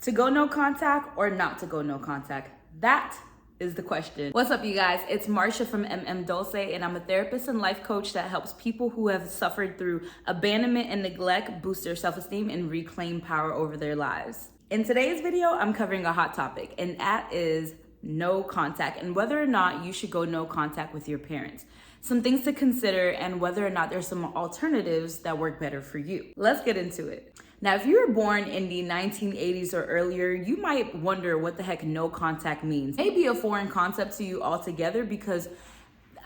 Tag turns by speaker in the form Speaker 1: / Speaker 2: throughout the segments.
Speaker 1: To go no contact or not to go no contact? That is the question. What's up, you guys? It's Marsha from Dulce, and I'm a therapist and life coach that helps people who have suffered through abandonment and neglect boost their self-esteem and reclaim power over their lives. In today's video, I'm covering a hot topic, and that is no contact and whether or not you should go no contact with your parents. Some things to consider and whether or not there's some alternatives that work better for you. Let's get into it. Now, if you were born in the 1980s or earlier, you might wonder what the heck no contact means. Maybe a foreign concept to you altogether, because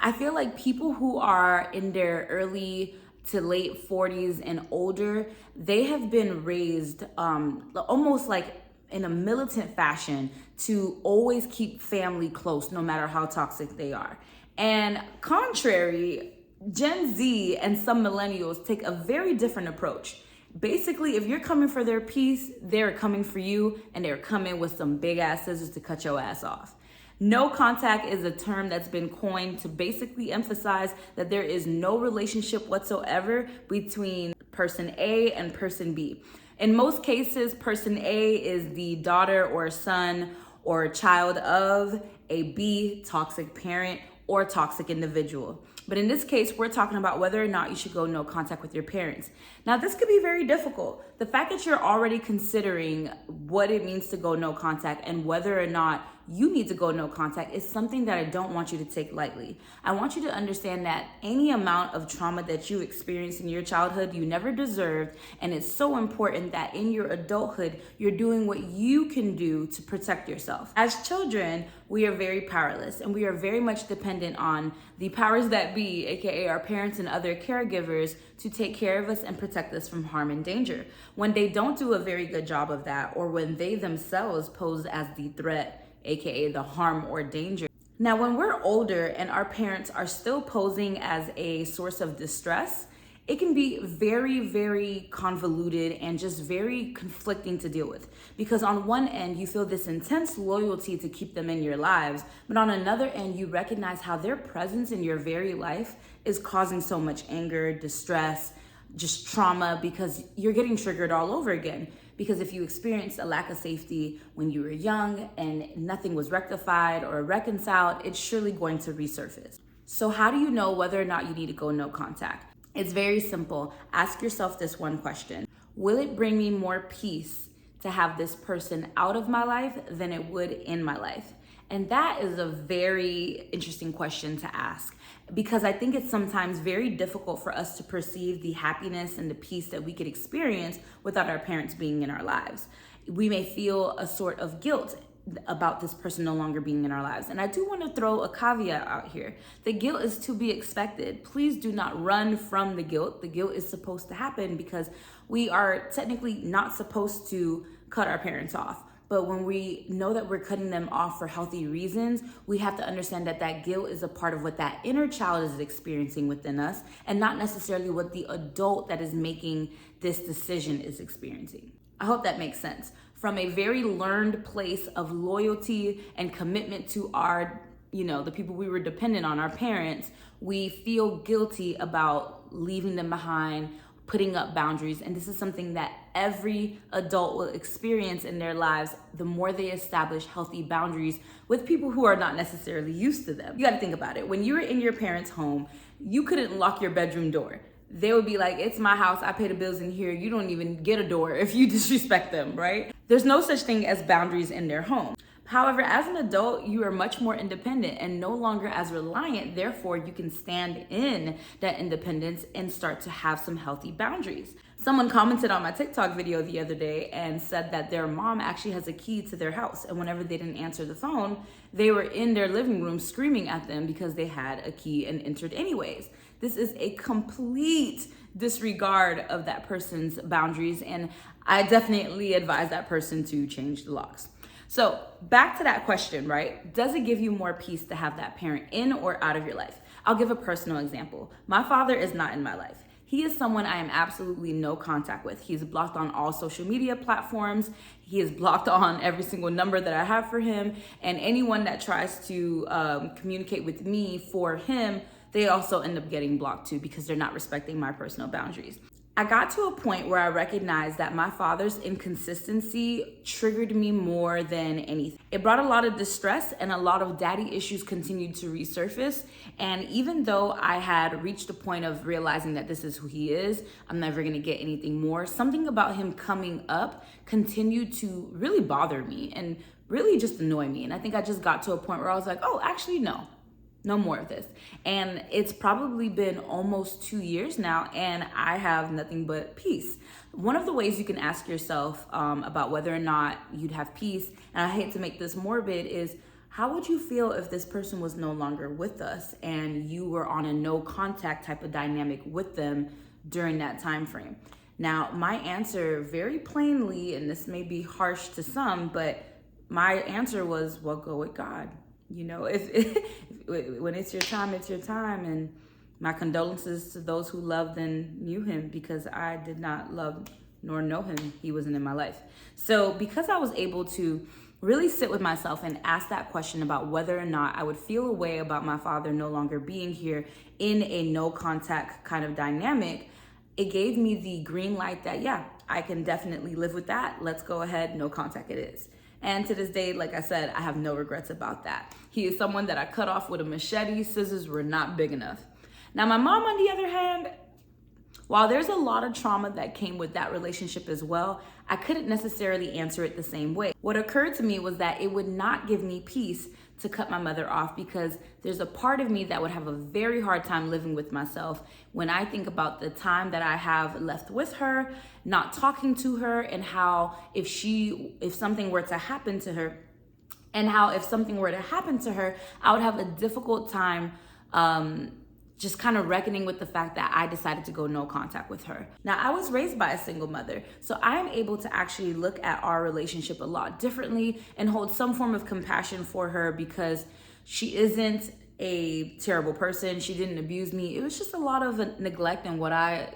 Speaker 1: I feel like people who are in their early to late 40s and older, they have been raised almost like in a militant fashion to always keep family close no matter how toxic they are. And contrary, Gen Z and some millennials take a very different approach. Basically, if you're coming for their peace, they're coming for you, and they're coming with some big ass scissors to cut your ass off. No contact is a term that's been coined to basically emphasize that there is no relationship whatsoever between person A and person B. In most cases, person A is the daughter or son or child of a B toxic parent or toxic individual. But in this case, we're talking about whether or not you should go no contact with your parents. Now, this could be very difficult. The fact that you're already considering what it means to go no contact and whether or not you need to go no contact is something that I don't want you to take lightly. I want you to understand that any amount of trauma that you experienced in your childhood, you never deserved. And it's so important that in your adulthood, you're doing what you can do to protect yourself. As children, we are very powerless, and we are very much dependent on the powers that be, aka our parents and other caregivers, to take care of us and protect us from harm and danger. When they don't do a very good job of that, or when they themselves pose as the threat, aka the harm or danger. Now, when we're older and our parents are still posing as a source of distress, it can be very, very convoluted and just very conflicting to deal with. Because on one end, you feel this intense loyalty to keep them in your lives, but on another end, you recognize how their presence in your very life is causing so much anger, distress, just trauma, because you're getting triggered all over again. Because if you experienced a lack of safety when you were young and nothing was rectified or reconciled, it's surely going to resurface. So how do you know whether or not you need to go no contact? It's very simple. Ask yourself this one question. Will it bring me more peace to have this person out of my life than it would in my life? And that is a very interesting question to ask, because I think it's sometimes very difficult for us to perceive the happiness and the peace that we could experience without our parents being in our lives. We may feel a sort of guilt about this person no longer being in our lives. And I do want to throw a caveat out here. The guilt is to be expected. Please do not run from the guilt. The guilt is supposed to happen because we are technically not supposed to cut our parents off. But when we know that we're cutting them off for healthy reasons, we have to understand that that guilt is a part of what that inner child is experiencing within us, and not necessarily what the adult that is making this decision is experiencing. I hope that makes sense. From a very learned place of loyalty and commitment to our, the people we were dependent on, our parents, we feel guilty about leaving them behind, putting up boundaries. And this is something that every adult will experience in their lives the more they establish healthy boundaries with people who are not necessarily used to them. You got to think about it. When you were in your parents' home, you couldn't lock your bedroom door. They would be like, it's my house, I pay the bills in here, you don't even get a door if you disrespect them, right? There's no such thing as boundaries in their home. However, as an adult, you are much more independent and no longer as reliant. Therefore, you can stand in that independence and start to have some healthy boundaries. Someone commented on my TikTok video the other day and said that their mom actually has a key to their house. And whenever they didn't answer the phone, they were in their living room screaming at them because they had a key and entered anyways. This is a complete disregard of that person's boundaries. And I definitely advise that person to change the locks. So back to that question, right? Does it give you more peace to have that parent in or out of your life? I'll give a personal example. My father is not in my life. He is someone I am absolutely no contact with. He's blocked on all social media platforms. He is blocked on every single number that I have for him. And anyone that tries to communicate with me for him, they also end up getting blocked too because they're not respecting my personal boundaries. I got to a point where I recognized that my father's inconsistency triggered me more than anything. It brought a lot of distress, and a lot of daddy issues continued to resurface. And even though I had reached a point of realizing that this is who he is, I'm never gonna get anything more, something about him coming up continued to really bother me and really just annoy me. And I think I just got to a point where I was like, oh, actually, no more of this. And it's probably been almost 2 years now, and I have nothing but peace. One of the ways you can ask yourself about whether or not you'd have peace, and I hate to make this morbid, is how would you feel if this person was no longer with us and you were on a no contact type of dynamic with them during that time frame? Now, my answer very plainly, and this may be harsh to some, but my answer was, well, go with God. You know, when it's your time, it's your time. And my condolences to those who loved and knew him, because I did not love nor know him. He wasn't in my life. So because I was able to really sit with myself and ask that question about whether or not I would feel a way about my father no longer being here in a no contact kind of dynamic, it gave me the green light that, yeah, I can definitely live with that. Let's go ahead, no contact it is. And to this day, like I said, I have no regrets about that. He is someone that I cut off with a machete. Scissors were not big enough. Now, my mom, on the other hand, while there's a lot of trauma that came with that relationship as well, I couldn't necessarily answer it the same way. What occurred to me was that it would not give me peace to cut my mother off, because there's a part of me that would have a very hard time living with myself when I think about the time that I have left with her, not talking to her, and how if something were to happen to her, I would have a difficult time just kind of reckoning with the fact that I decided to go no contact with her. Now, I was raised by a single mother, so I'm able to actually look at our relationship a lot differently and hold some form of compassion for her, because she isn't a terrible person. She didn't abuse me. It was just a lot of neglect and what I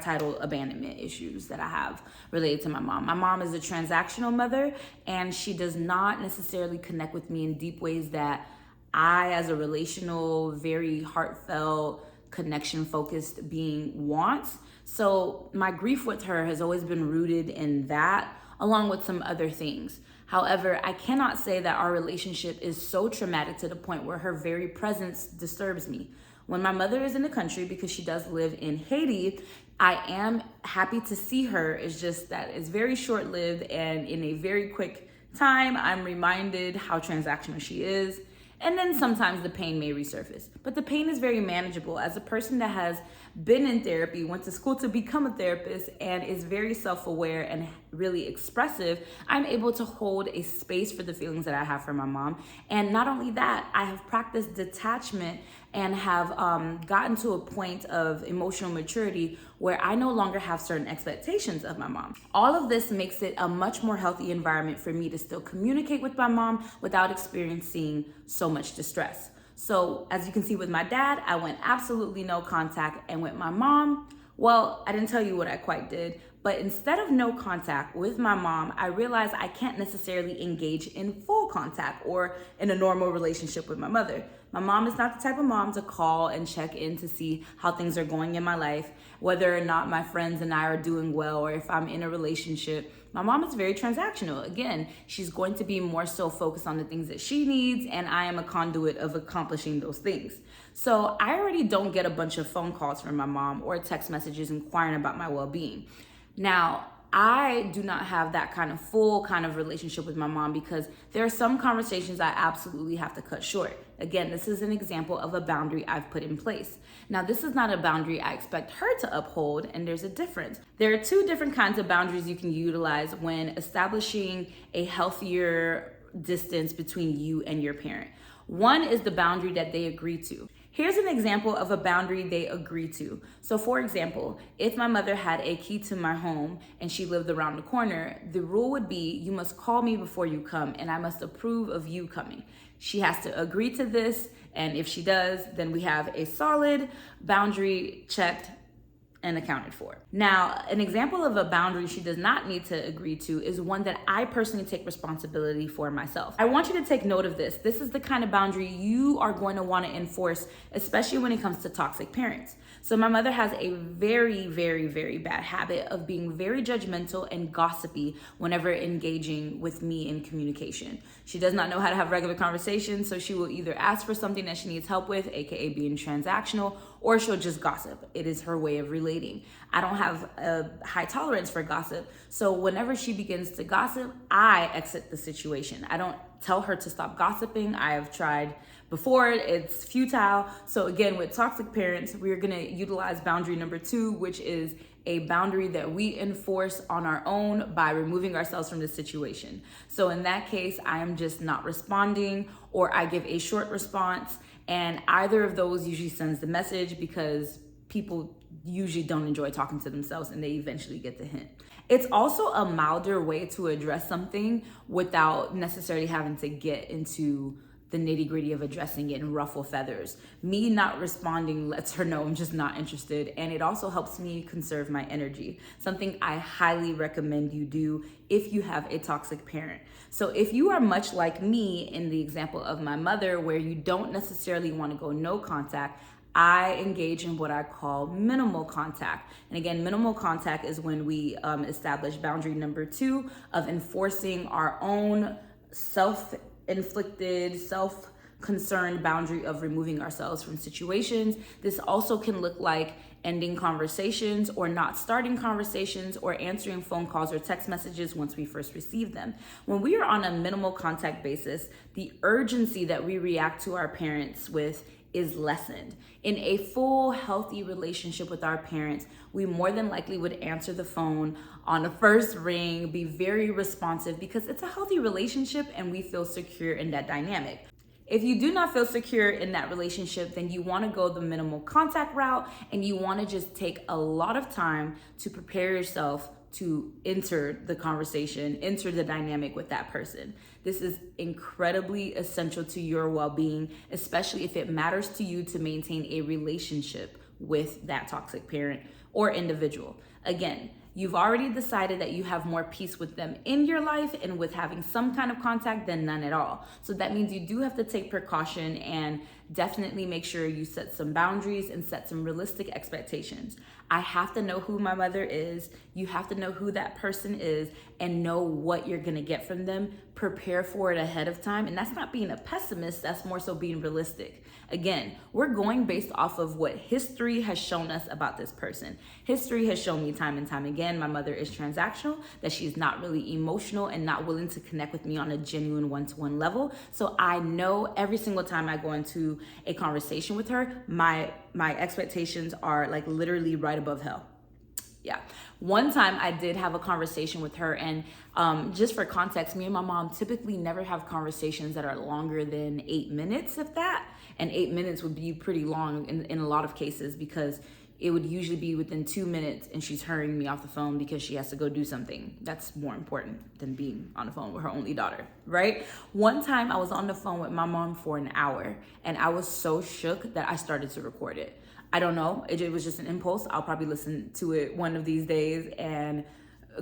Speaker 1: title abandonment issues that I have related to my mom. My mom is a transactional mother, and she does not necessarily connect with me in deep ways that I, as a relational, very heartfelt, connection-focused being, wants. So my grief with her has always been rooted in that, along with some other things. However, I cannot say that our relationship is so traumatic to the point where her very presence disturbs me. When my mother is in the country, because she does live in Haiti, I am happy to see her. It's just that it's very short-lived, and in a very quick time, I'm reminded how transactional she is. And then sometimes the pain may resurface. But the pain is very manageable. As a person that has been in therapy, went to school to become a therapist, and is very self-aware and really expressive, I'm able to hold a space for the feelings that I have for my mom. And not only that, I have practiced detachment and have gotten to a point of emotional maturity where I no longer have certain expectations of my mom. All of this makes it a much more healthy environment for me to still communicate with my mom without experiencing so much distress. So as you can see with my dad, I went absolutely no contact, and with my mom, well, I didn't tell you what I quite did, but instead of no contact with my mom, I realized I can't necessarily engage in full contact or in a normal relationship with my mother. My mom is not the type of mom to call and check in to see how things are going in my life, whether or not my friends and I are doing well, or if I'm in a relationship. My mom is very transactional. Again, she's going to be more so focused on the things that she needs, and I am a conduit of accomplishing those things. So I already don't get a bunch of phone calls from my mom or text messages inquiring about my well-being. Now, I do not have that kind of full kind of relationship with my mom, because there are some conversations I absolutely have to cut short. Again, this is an example of a boundary I've put in place. Now, this is not a boundary I expect her to uphold, and there's a difference. There are two different kinds of boundaries you can utilize when establishing a healthier distance between you and your parent. One is the boundary that they agree to. Here's an example of a boundary they agree to. So for example, if my mother had a key to my home and she lived around the corner, the rule would be, you must call me before you come, and I must approve of you coming. She has to agree to this, and if she does, then we have a solid boundary checked and accounted for. Now, an example of a boundary she does not need to agree to is one that I personally take responsibility for myself. I want you to take note of this. This is the kind of boundary you are going to want to enforce, especially when it comes to toxic parents. So my mother has a very, very, very bad habit of being very judgmental and gossipy whenever engaging with me in communication. She does not know how to have regular conversations, so she will either ask for something that she needs help with, aka being transactional, or she'll just gossip. It is her way of relating. I don't have a high tolerance for gossip, so whenever she begins to gossip, I exit the situation. I don't tell her to stop gossiping. I have tried before, it's futile. So again, with toxic parents, we're gonna utilize boundary number 2, which is a boundary that we enforce on our own by removing ourselves from the situation. So in that case, I am just not responding, or I give a short response, and either of those usually sends the message, because people usually don't enjoy talking to themselves and they eventually get the hint. It's also a milder way to address something without necessarily having to get into the nitty-gritty of addressing it and ruffle feathers. Me not responding lets her know I'm just not interested, and it also helps me conserve my energy, something I highly recommend you do if you have a toxic parent. So if you are much like me in the example of my mother, where you don't necessarily want to go no contact, I engage in what I call minimal contact. And again, minimal contact is when we establish boundary number 2 of enforcing our own self-inflicted, self-concerned boundary of removing ourselves from situations. This also can look like ending conversations, or not starting conversations, or answering phone calls or text messages once we first receive them. When we are on a minimal contact basis, the urgency that we react to our parents with is lessened. In a full, healthy relationship with our parents, we more than likely would answer the phone on the first ring, be very responsive, because it's a healthy relationship and we feel secure in that dynamic. If you do not feel secure in that relationship, then you want to go the minimal contact route, and you want to just take a lot of time to prepare yourself to enter the conversation, enter the dynamic with that person. This is incredibly essential to your well-being, especially if it matters to you to maintain a relationship with that toxic parent or individual. Again, you've already decided that you have more peace with them in your life and with having some kind of contact than none at all. So that means you do have to take precaution and definitely make sure you set some boundaries and set some realistic expectations. I have to know who my mother is. You have to know who that person is and know what you're gonna get from them. Prepare for it ahead of time. And that's not being a pessimist, that's more so being realistic. Again, we're going based off of what history has shown us about this person. History has shown me time and time again, my mother is transactional, that she's not really emotional and not willing to connect with me on a genuine one-to-one level. So I know every single time I go into a conversation with her, my expectations are like literally right above hell. Yeah. One time I did have a conversation with her, and just for context, me and my mom typically never have conversations that are longer than 8 minutes, if that. And 8 minutes would be pretty long in a lot of cases, because it would usually be within 2 minutes and she's hurrying me off the phone because she has to go do something that's more important than being on the phone with her only daughter, right? One time I was on the phone with my mom for an hour, and I was so shook that I started to record it. I don't know, it was just an impulse. I'll probably listen to it one of these days and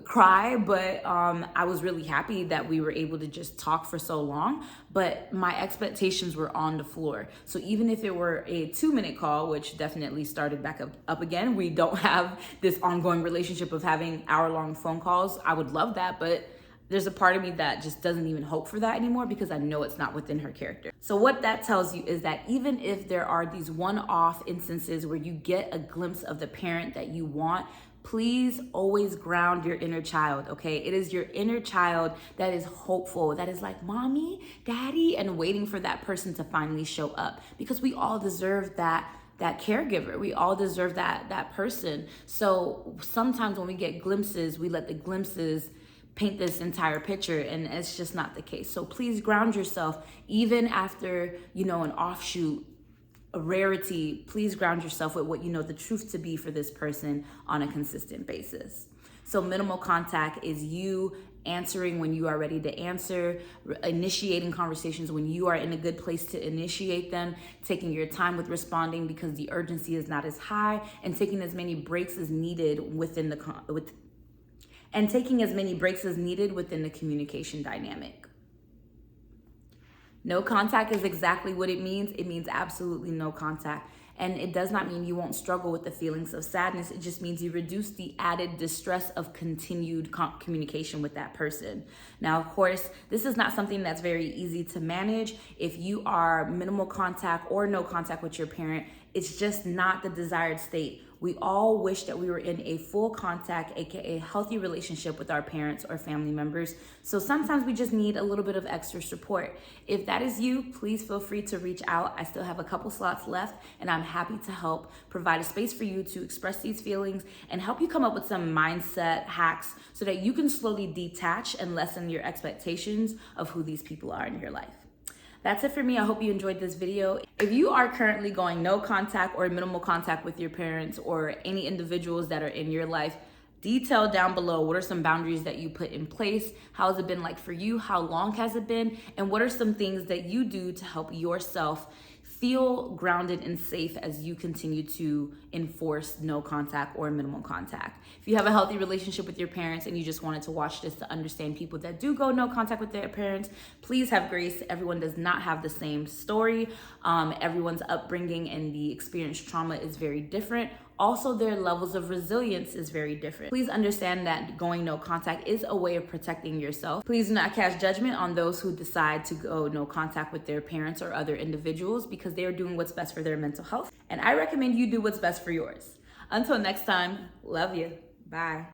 Speaker 1: cry, but I was really happy that we were able to just talk for so long, but my expectations were on the floor. So even if it were a 2-minute call, which definitely started back up again, we don't have this ongoing relationship of having hour-long phone calls. I would love that, but there's a part of me that just doesn't even hope for that anymore, because I know it's not within her character. So what that tells you is that even if there are these one-off instances where you get a glimpse of the parent that you want, please always ground your inner child, okay? It is your inner child that is hopeful, that is like, mommy, daddy, and waiting for that person to finally show up, because we all deserve that caregiver. We all deserve that person. So sometimes when we get glimpses, we let the glimpses paint this entire picture, and it's just not the case. So please ground yourself, even after, an offshoot, a rarity. Please ground yourself with what you know the truth to be for this person on a consistent basis. So minimal contact is you answering when you are ready to answer, initiating conversations when you are in a good place to initiate them, taking your time with responding because the urgency is not as high, and taking as many breaks as needed within the communication dynamic. No contact is exactly what it means. It means absolutely no contact. And it does not mean you won't struggle with the feelings of sadness. It just means you reduce the added distress of continued communication with that person. Now, of course, this is not something that's very easy to manage. If you are minimal contact or no contact with your parent, it's just not the desired state. We all wish that we were in a full contact, aka healthy relationship with our parents or family members. So sometimes we just need a little bit of extra support. If that is you, please feel free to reach out. I still have a couple slots left, and I'm happy to help provide a space for you to express these feelings and help you come up with some mindset hacks so that you can slowly detach and lessen your expectations of who these people are in your life. That's it for me. I hope you enjoyed this video. If you are currently going no contact or minimal contact with your parents or any individuals that are in your life, detail down below what are some boundaries that you put in place, how has it been like for you, how long has it been, and what are some things that you do to help yourself feel grounded and safe as you continue to enforce no contact or minimal contact. If you have a healthy relationship with your parents and you just wanted to watch this to understand people that do go no contact with their parents, please have grace. Everyone does not have the same story. Everyone's upbringing and the experienced trauma is very different. Also, their levels of resilience is very different. Please understand that going no contact is a way of protecting yourself. Please do not cast judgment on those who decide to go no contact with their parents or other individuals because they are doing what's best for their mental health. And I recommend you do what's best for yours. Until next time, love you. Bye.